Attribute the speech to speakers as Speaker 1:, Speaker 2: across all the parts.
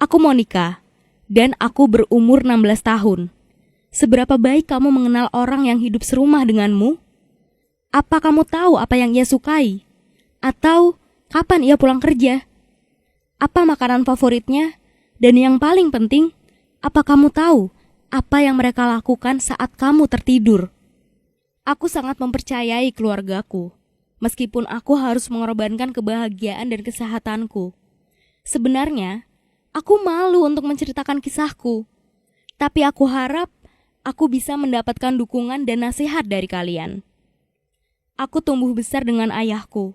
Speaker 1: Aku Monica, dan aku berumur 16 tahun. Seberapa baik kamu mengenal orang yang hidup serumah denganmu? Apa kamu tahu apa yang ia sukai? Atau kapan ia pulang kerja? Apa makanan favoritnya? Dan yang paling penting, apa kamu tahu apa yang mereka lakukan saat kamu tertidur? Aku sangat mempercayai keluargaku, meskipun aku harus mengorbankan kebahagiaan dan kesehatanku. Sebenarnya, aku malu untuk menceritakan kisahku, tapi aku harap aku bisa mendapatkan dukungan dan nasihat dari kalian. Aku tumbuh besar dengan ayahku.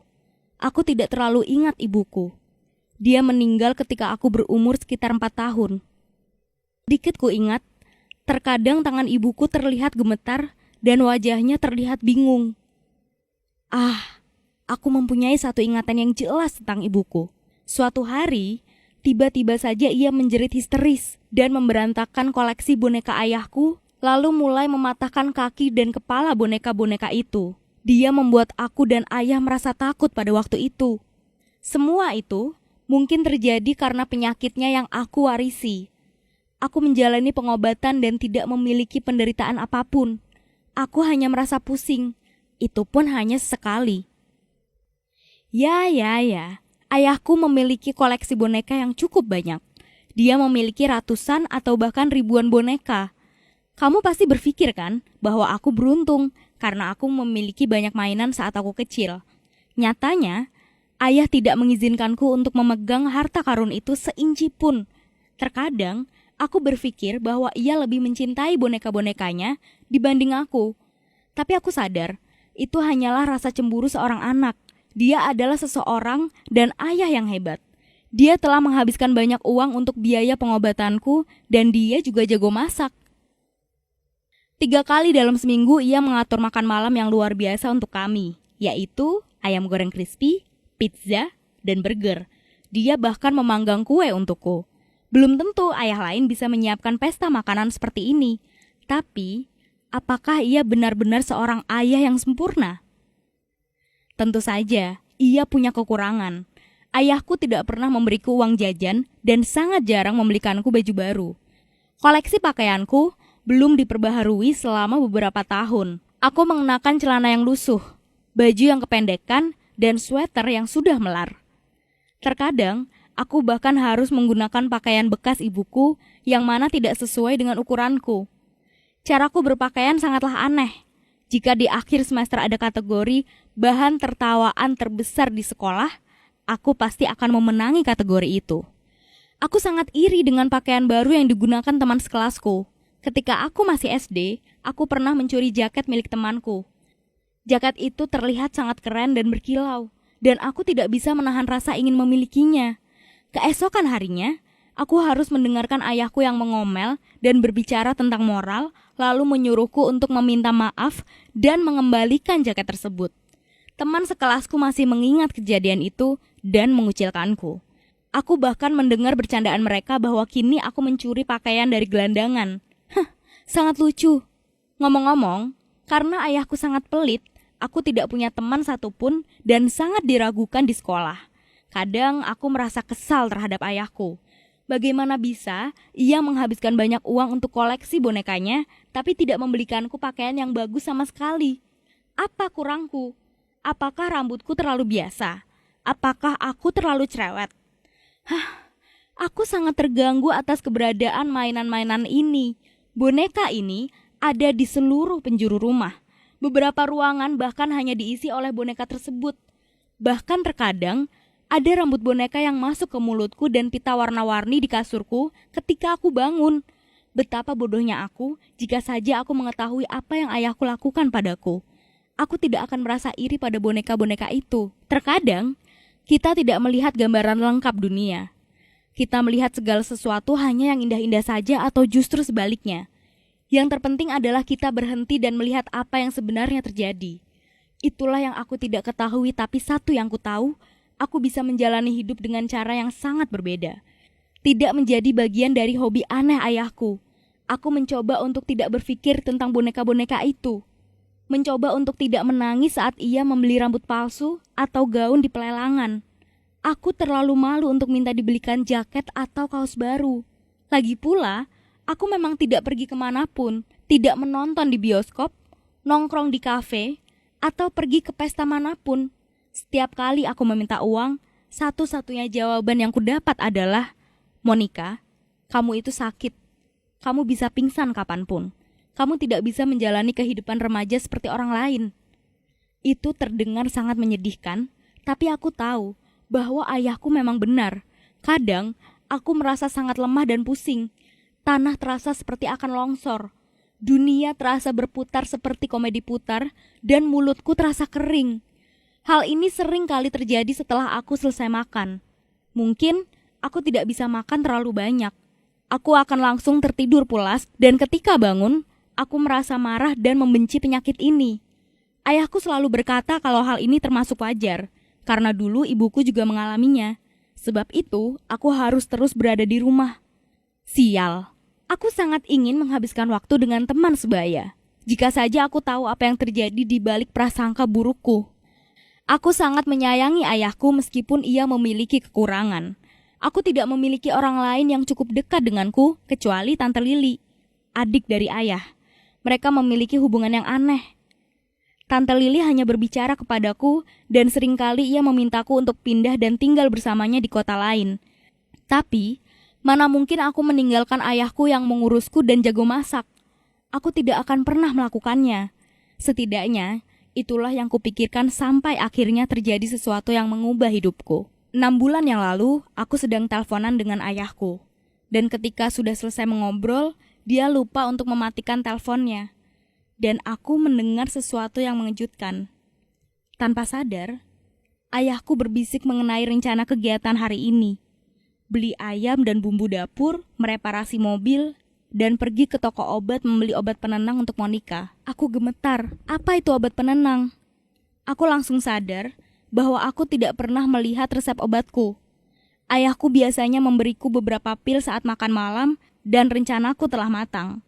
Speaker 1: Aku tidak terlalu ingat ibuku. Dia meninggal ketika aku berumur sekitar 4 tahun. Dikit ku ingat, terkadang tangan ibuku terlihat gemetar dan wajahnya terlihat bingung. Aku mempunyai satu ingatan yang jelas tentang ibuku. Suatu hari, tiba-tiba saja ia menjerit histeris dan memberantakkan koleksi boneka ayahku, lalu mulai mematahkan kaki dan kepala boneka-boneka itu. Dia membuat aku dan ayah merasa takut pada waktu itu. Semua itu mungkin terjadi karena penyakitnya yang aku warisi. Aku menjalani pengobatan dan tidak memiliki penderitaan apapun. Aku hanya merasa pusing. Itu pun hanya sekali. Ya. Ayahku memiliki koleksi boneka yang cukup banyak. Dia memiliki ratusan atau bahkan ribuan boneka. Kamu pasti berpikir kan bahwa aku beruntung karena aku memiliki banyak mainan saat aku kecil. Nyatanya, ayah tidak mengizinkanku untuk memegang harta karun itu seinci pun. Terkadang, aku berpikir bahwa ia lebih mencintai boneka-bonekanya dibanding aku. Tapi aku sadar, itu hanyalah rasa cemburu seorang anak. Dia adalah seseorang dan ayah yang hebat. Dia telah menghabiskan banyak uang untuk biaya pengobatanku dan dia juga jago masak. 3 kali dalam seminggu ia mengatur makan malam yang luar biasa untuk kami, yaitu ayam goreng crispy, pizza, dan burger. Dia bahkan memanggang kue untukku. Belum tentu ayah lain bisa menyiapkan pesta makanan seperti ini. Tapi, apakah ia benar-benar seorang ayah yang sempurna? Tentu saja, ia punya kekurangan. Ayahku tidak pernah memberiku uang jajan dan sangat jarang membelikanku baju baru. Koleksi pakaianku belum diperbaharui selama beberapa tahun. Aku mengenakan celana yang lusuh, baju yang kependekan, dan sweater yang sudah melar. Terkadang, aku bahkan harus menggunakan pakaian bekas ibuku yang mana tidak sesuai dengan ukuranku. Caraku berpakaian sangatlah aneh. Jika di akhir semester ada kategori bahan tertawaan terbesar di sekolah, aku pasti akan memenangi kategori itu. Aku sangat iri dengan pakaian baru yang digunakan teman sekelasku. Ketika aku masih SD, aku pernah mencuri jaket milik temanku. Jaket itu terlihat sangat keren dan berkilau, dan aku tidak bisa menahan rasa ingin memilikinya. Keesokan harinya, aku harus mendengarkan ayahku yang mengomel dan berbicara tentang moral, lalu menyuruhku untuk meminta maaf dan mengembalikan jaket tersebut. Teman sekelasku masih mengingat kejadian itu dan mengucilkanku. Aku bahkan mendengar bercandaan mereka bahwa kini aku mencuri pakaian dari gelandangan. Sangat lucu. Ngomong-ngomong, karena ayahku sangat pelit, aku tidak punya teman satupun dan sangat diragukan di sekolah. Kadang aku merasa kesal terhadap ayahku. Bagaimana bisa ia menghabiskan banyak uang untuk koleksi bonekanya, tapi tidak membelikanku pakaian yang bagus sama sekali? Apa kurangku? Apakah rambutku terlalu biasa? Apakah aku terlalu cerewet? Aku sangat terganggu atas keberadaan mainan-mainan ini. Boneka ini ada di seluruh penjuru rumah. Beberapa ruangan bahkan hanya diisi oleh boneka tersebut. Bahkan terkadang ada rambut boneka yang masuk ke mulutku dan pita warna-warni di kasurku ketika aku bangun. Betapa bodohnya aku jika saja aku mengetahui apa yang ayahku lakukan padaku. Aku tidak akan merasa iri pada boneka-boneka itu. Terkadang, kita tidak melihat gambaran lengkap dunia. Kita melihat segala sesuatu hanya yang indah-indah saja atau justru sebaliknya. Yang terpenting adalah kita berhenti dan melihat apa yang sebenarnya terjadi. Itulah yang aku tidak ketahui, tapi satu yang ku tahu, aku bisa menjalani hidup dengan cara yang sangat berbeda. Tidak menjadi bagian dari hobi aneh ayahku. Aku mencoba untuk tidak berpikir tentang boneka-boneka itu. Mencoba untuk tidak menangis saat ia membeli rambut palsu atau gaun di pelelangan. Aku terlalu malu untuk minta dibelikan jaket atau kaos baru. Lagi pula, aku memang tidak pergi kemanapun, tidak menonton di bioskop, nongkrong di kafe, atau pergi ke pesta manapun. Setiap kali aku meminta uang, satu-satunya jawaban yang kudapat adalah, "Monica, kamu itu sakit. Kamu bisa pingsan kapanpun. Kamu tidak bisa menjalani kehidupan remaja seperti orang lain." Itu terdengar sangat menyedihkan, tapi aku tahu bahwa ayahku memang benar. Kadang, aku merasa sangat lemah dan pusing. Tanah terasa seperti akan longsor. Dunia terasa berputar seperti komedi putar, dan mulutku terasa kering. Hal ini sering kali terjadi setelah aku selesai makan. Mungkin aku tidak bisa makan terlalu banyak. Aku akan langsung tertidur pulas, dan ketika bangun, aku merasa marah dan membenci penyakit ini. Ayahku selalu berkata kalau hal ini termasuk wajar, karena dulu ibuku juga mengalaminya. Sebab itu, aku harus terus berada di rumah. Sial, aku sangat ingin menghabiskan waktu dengan teman sebaya. Jika saja aku tahu apa yang terjadi di balik prasangka burukku. Aku sangat menyayangi ayahku meskipun ia memiliki kekurangan. Aku tidak memiliki orang lain yang cukup dekat denganku kecuali Tante Lili, adik dari ayah. Mereka memiliki hubungan yang aneh. Tante Lili hanya berbicara kepadaku dan seringkali ia memintaku untuk pindah dan tinggal bersamanya di kota lain. Tapi, mana mungkin aku meninggalkan ayahku yang mengurusku dan jago masak. Aku tidak akan pernah melakukannya. Setidaknya, itulah yang kupikirkan sampai akhirnya terjadi sesuatu yang mengubah hidupku. 6 bulan yang lalu, aku sedang teleponan dengan ayahku. Dan ketika sudah selesai mengobrol, dia lupa untuk mematikan teleponnya. Dan aku mendengar sesuatu yang mengejutkan. Tanpa sadar, ayahku berbisik mengenai rencana kegiatan hari ini. Beli ayam dan bumbu dapur, mereparasi mobil, dan pergi ke toko obat membeli obat penenang untuk Monica. Aku gemetar. Apa itu obat penenang? Aku langsung sadar bahwa aku tidak pernah melihat resep obatku. Ayahku biasanya memberiku beberapa pil saat makan malam dan rencanaku telah matang.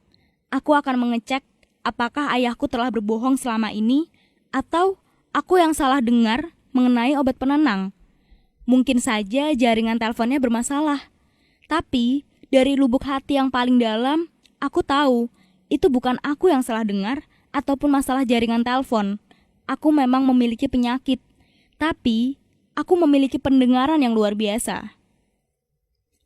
Speaker 1: Aku akan mengecek apakah ayahku telah berbohong selama ini atau aku yang salah dengar mengenai obat penenang. Mungkin saja jaringan teleponnya bermasalah. Tapi dari lubuk hati yang paling dalam, aku tahu itu bukan aku yang salah dengar ataupun masalah jaringan telepon. Aku memang memiliki penyakit, tapi aku memiliki pendengaran yang luar biasa.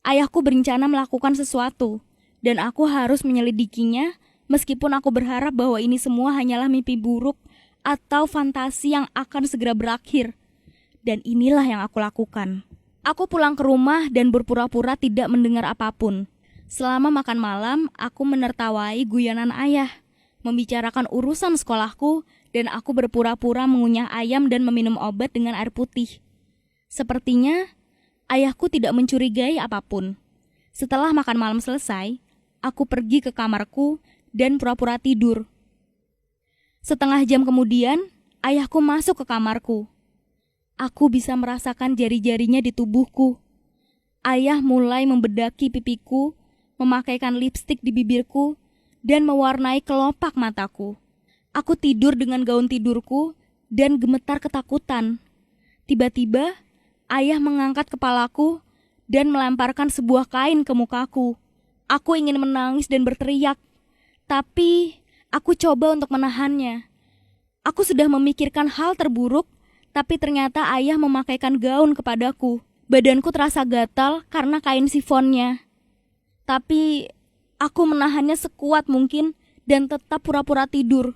Speaker 1: Ayahku berencana melakukan sesuatu, dan aku harus menyelidikinya meskipun aku berharap bahwa ini semua hanyalah mimpi buruk atau fantasi yang akan segera berakhir. Dan inilah yang aku lakukan. Aku pulang ke rumah dan berpura-pura tidak mendengar apapun. Selama makan malam, aku menertawai guyonan ayah, membicarakan urusan sekolahku, dan aku berpura-pura mengunyah ayam dan meminum obat dengan air putih. Sepertinya, ayahku tidak mencurigai apapun. Setelah makan malam selesai, aku pergi ke kamarku dan pura-pura tidur. Setengah jam kemudian, ayahku masuk ke kamarku. Aku bisa merasakan jari-jarinya di tubuhku. Ayah mulai membedaki pipiku, memakaikan lipstik di bibirku, dan mewarnai kelopak mataku. Aku tidur dengan gaun tidurku dan gemetar ketakutan. Tiba-tiba, ayah mengangkat kepalaku dan melemparkan sebuah kain ke mukaku. Aku ingin menangis dan berteriak, tapi aku coba untuk menahannya. Aku sudah memikirkan hal terburuk, tapi ternyata ayah memakaikan gaun kepadaku. Badanku terasa gatal karena kain sifonnya. Tapi aku menahannya sekuat mungkin dan tetap pura-pura tidur.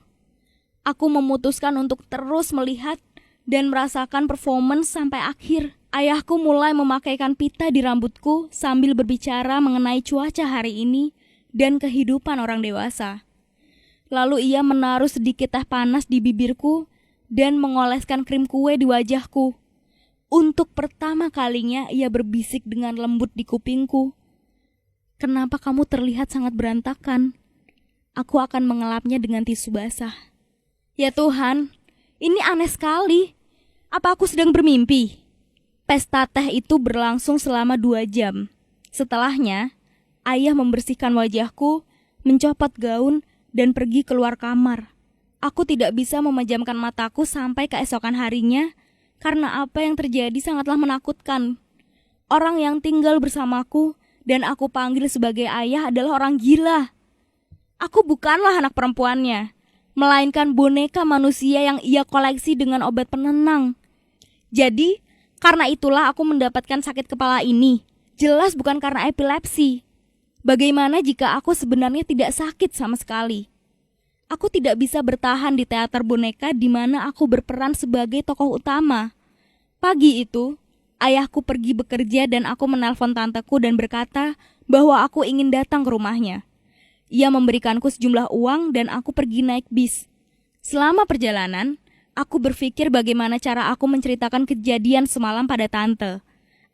Speaker 1: Aku memutuskan untuk terus melihat dan merasakan performance sampai akhir. Ayahku mulai memakaikan pita di rambutku sambil berbicara mengenai cuaca hari ini dan kehidupan orang dewasa. Lalu ia menaruh sedikit teh panas di bibirku dan mengoleskan krim kue di wajahku. Untuk pertama kalinya ia berbisik dengan lembut di kupingku. "Kenapa kamu terlihat sangat berantakan? Aku akan mengelapnya dengan tisu basah." Ya Tuhan, ini aneh sekali. Apa aku sedang bermimpi? Pesta teh itu berlangsung selama 2 jam. Setelahnya, ayah membersihkan wajahku, mencopot gaun, dan pergi keluar kamar. Aku tidak bisa memejamkan mataku sampai keesokan harinya, karena apa yang terjadi sangatlah menakutkan. Orang yang tinggal bersamaku dan aku panggil sebagai ayah adalah orang gila. Aku bukanlah anak perempuannya, melainkan boneka manusia yang ia koleksi dengan obat penenang. Jadi, karena itulah aku mendapatkan sakit kepala ini. Jelas bukan karena epilepsi. Bagaimana jika aku sebenarnya tidak sakit sama sekali? Aku tidak bisa bertahan di teater boneka di mana aku berperan sebagai tokoh utama. Pagi itu, ayahku pergi bekerja dan aku menelpon tanteku dan berkata bahwa aku ingin datang ke rumahnya. Ia memberikanku sejumlah uang dan aku pergi naik bis. Selama perjalanan, aku berpikir bagaimana cara aku menceritakan kejadian semalam pada tante.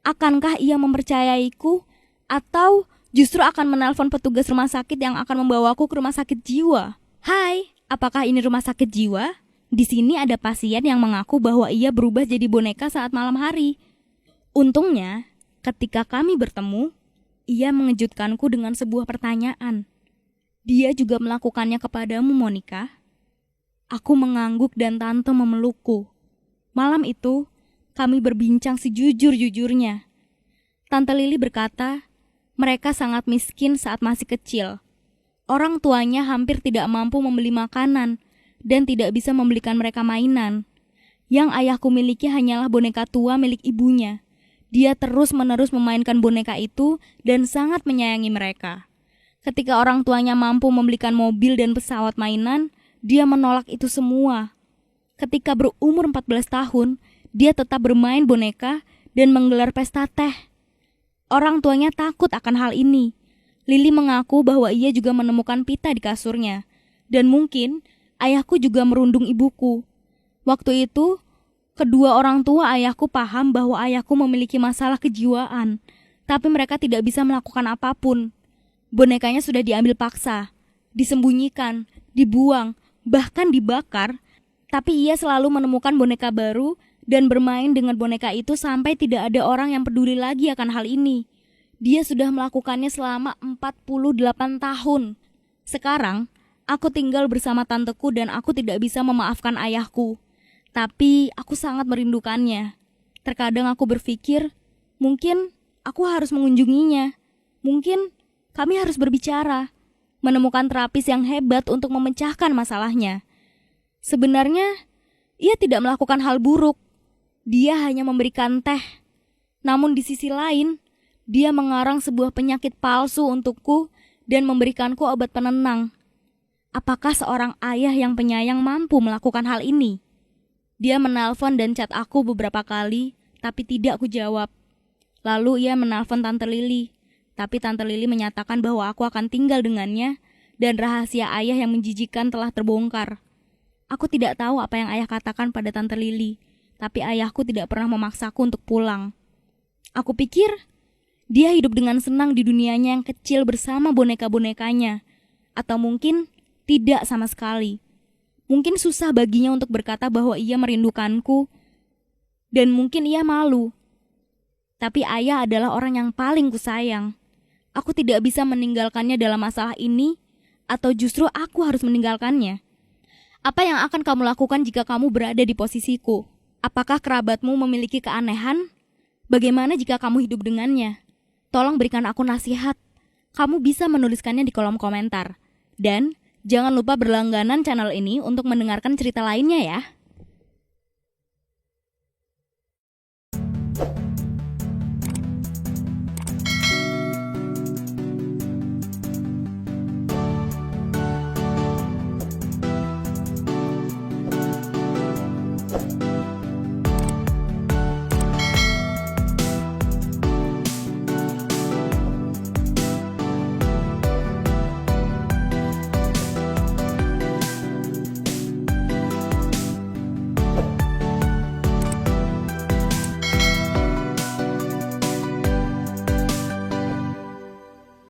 Speaker 1: Akankah ia mempercayaiku atau justru akan menelpon petugas rumah sakit yang akan membawaku ke rumah sakit jiwa? Hai, apakah ini rumah sakit jiwa? Di sini ada pasien yang mengaku bahwa ia berubah jadi boneka saat malam hari. Untungnya, ketika kami bertemu, ia mengejutkanku dengan sebuah pertanyaan. Dia juga melakukannya kepadamu, Monica? Aku mengangguk dan tante memelukku. Malam itu, kami berbincang sejujur-jujurnya. Tante Lili berkata, mereka sangat miskin saat masih kecil. Orang tuanya hampir tidak mampu membeli makanan dan tidak bisa membelikan mereka mainan. Yang ayahku miliki hanyalah boneka tua milik ibunya. Dia terus-menerus memainkan boneka itu dan sangat menyayangi mereka. Ketika orang tuanya mampu membelikan mobil dan pesawat mainan, dia menolak itu semua. Ketika berumur 14 tahun, dia tetap bermain boneka dan menggelar pesta teh. Orang tuanya takut akan hal ini. Lili mengaku bahwa ia juga menemukan pita di kasurnya. Dan mungkin ayahku juga merundung ibuku. Waktu itu, kedua orang tua ayahku paham bahwa ayahku memiliki masalah kejiwaan. Tapi mereka tidak bisa melakukan apapun. Bonekanya sudah diambil paksa, disembunyikan, dibuang, bahkan dibakar. Tapi ia selalu menemukan boneka baru dan bermain dengan boneka itu sampai tidak ada orang yang peduli lagi akan hal ini. Dia sudah melakukannya selama 48 tahun. Sekarang, aku tinggal bersama tanteku dan aku tidak bisa memaafkan ayahku. Tapi aku sangat merindukannya. Terkadang aku berpikir, mungkin aku harus mengunjunginya. Mungkin kami harus berbicara, menemukan terapis yang hebat untuk memecahkan masalahnya. Sebenarnya, ia tidak melakukan hal buruk. Dia hanya memberikan teh. Namun di sisi lain, dia mengarang sebuah penyakit palsu untukku dan memberikanku obat penenang. Apakah seorang ayah yang penyayang mampu melakukan hal ini? Dia menelpon dan chat aku beberapa kali, tapi tidak aku jawab. Lalu ia menelpon Tante Lili. Tapi Tante Lili menyatakan bahwa aku akan tinggal dengannya dan rahasia ayah yang menjijikan telah terbongkar. Aku tidak tahu apa yang ayah katakan pada Tante Lili, tapi ayahku tidak pernah memaksaku untuk pulang. Aku pikir dia hidup dengan senang di dunianya yang kecil bersama boneka-bonekanya, atau mungkin tidak sama sekali. Mungkin susah baginya untuk berkata bahwa ia merindukanku, dan mungkin ia malu. Tapi ayah adalah orang yang paling kusayang. Aku tidak bisa meninggalkannya dalam masalah ini, atau justru aku harus meninggalkannya. Apa yang akan kamu lakukan jika kamu berada di posisiku? Apakah kerabatmu memiliki keanehan? Bagaimana jika kamu hidup dengannya? Tolong berikan aku nasihat. Kamu bisa menuliskannya di kolom komentar. Dan jangan lupa berlangganan channel ini untuk mendengarkan cerita lainnya ya.